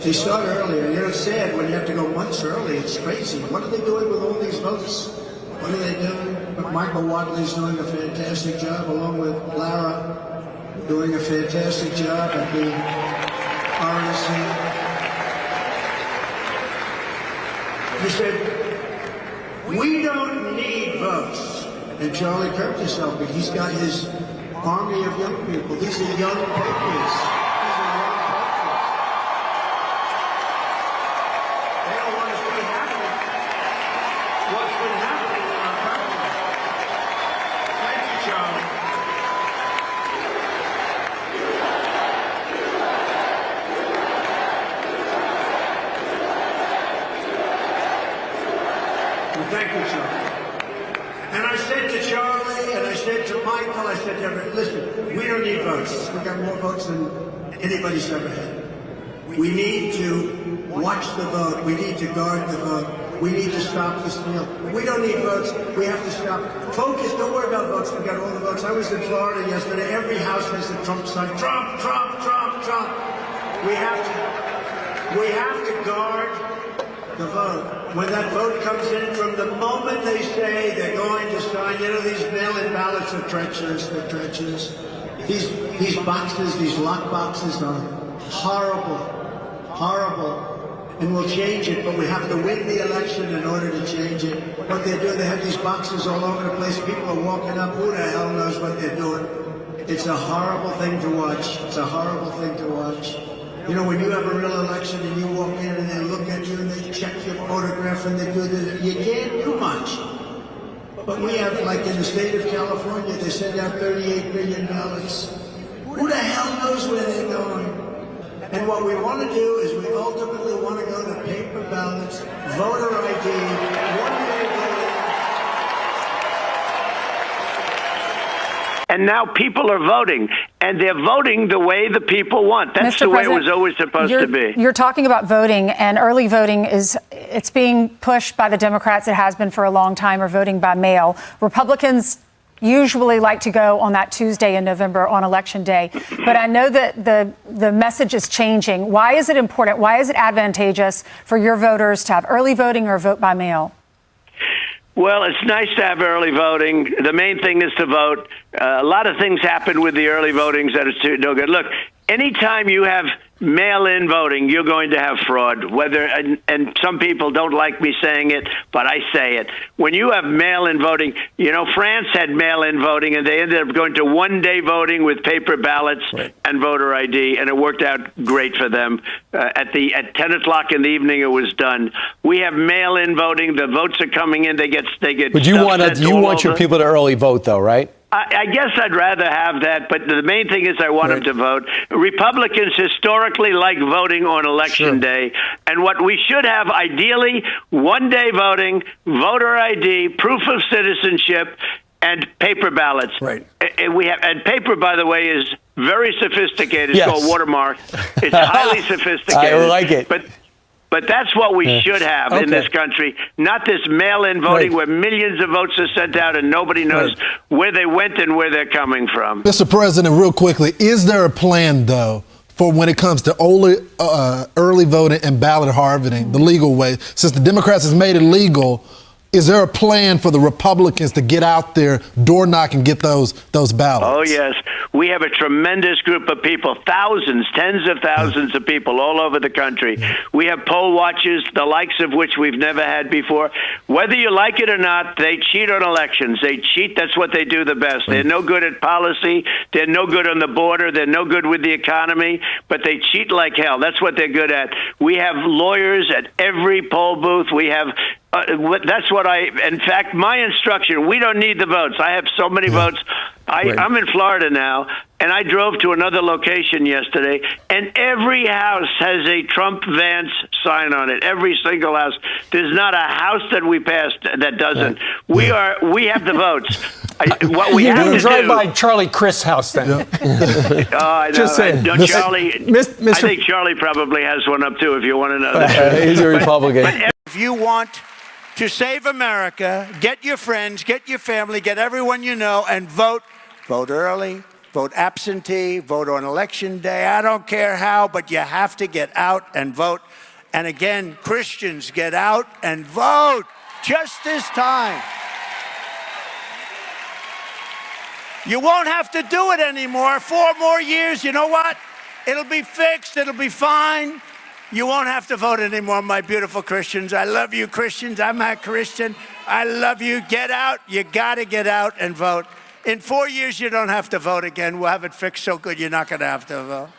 They start earlier. You know, it's sad when you have to go months early. It's crazy. What are they doing with all these votes? What are they doing? But Michael Whatley's doing a fantastic job, along with Lara, doing a fantastic job at the RNC. He said, we don't need votes. And Charlie Kirk is helping. He's got his army of young people. These are young patriots. Thank you, Charlie. And I said to Charlie, and I said to Michael, I said to everyone, listen, we don't need votes. We got more votes than anybody's ever had. We need to watch the vote. We need to guard the vote. We need to stop the steal. We don't need votes. We have to stop. Focus. Don't worry about votes. We got all the votes. I was in Florida yesterday. Every house has the Trump sign. Trump, Trump, Trump, Trump. We have to guard the vote. When that vote comes in, from the moment they say they're going to sign, you know, these mail-in ballots are treacherous, they're treacherous. These boxes, these lock boxes are horrible, horrible. And we'll change it, but we have to win the election in order to change it. What they're doing, they have these boxes all over the place. People are walking up, who the hell knows what they're doing. It's a horrible thing to watch. It's a horrible thing to watch. You know, when you have a real election and you walk in and they look at you and they check your photograph and they do this, you can't do much. But we have, like in the state of California, they send out 38 million ballots. Who the hell knows where they're going? And what we want to do is we ultimately want to go to paper ballots, voter ID, one-day voting. And now people are voting, and they're voting the way the people want. That's Mr. the way it President, was always supposed to be. You're talking about voting, and early voting it's being pushed by the Democrats. It has been for a long time, or voting by mail. Republicans usually like to go on that Tuesday in November on Election Day. But I know that the message is changing. Why is it important? Why is it advantageous for your voters to have early voting or vote by mail? Well, it's nice to have early voting. The main thing is to vote. A lot of things happen with the early votings that is no good. Look, anytime you have mail-in voting, you're going to have fraud. And some people don't like me saying it, but I say it. When you have mail-in voting, you know, France had mail-in voting, and they ended up going to one-day voting with paper ballots and voter ID, and it worked out great for them. At 10 o'clock in the evening, it was done. We have mail-in voting. The votes are coming in. They get. But you want your people to early vote, though, right? I guess I'd rather have that, but the main thing is I want them to vote. Republicans historically like voting on Election Day, and what we should have, ideally, one-day voting, voter ID, proof of citizenship, and paper ballots. Right. And paper, by the way, is very sophisticated. It's called watermark. It's highly sophisticated. I like it. But that's what we should have in this country, not this mail-in voting where millions of votes are sent out and nobody knows where they went and where they're coming from. Mr. President, real quickly, is there a plan, though, for when it comes to early voting and ballot harvesting, the legal way? Since the Democrats has made it legal, is there a plan for the Republicans to get out there, door knock, and get those ballots? Oh, yes. We have a tremendous group of people, thousands, tens of thousands of people all over the country. We have poll watchers, the likes of which we've never had before. Whether you like it or not, they cheat on elections. They cheat. That's what they do the best. They're no good at policy. They're no good on the border. They're no good with the economy, but they cheat like hell. That's what they're good at. We have lawyers at every poll booth. We have that's what in fact, my instruction, we don't need the votes. I have so many votes. I'm in Florida now, and I drove to another location yesterday, and every house has a Trump Vance sign on it. Every single house. There's not a house that we passed that doesn't. We have the votes. What we have to drive do, by Charlie Crist's house then. Just saying. Charlie, Mr. I think Charlie probably has one up too, if you want to know that. He's a Republican. But if you want to save America, get your friends, get your family, get everyone you know, and vote. Vote early, vote absentee, vote on election day. I don't care how, but you have to get out and vote. And again, Christians, get out and vote just this time. You won't have to do it anymore. 4 more years, you know what? It'll be fixed. It'll be fine. You won't have to vote anymore, my beautiful Christians. I love you, Christians. I'm a Christian. I love you. Get out. You got to get out and vote. In 4 years, you don't have to vote again. We'll have it fixed so good you're not going to have to vote.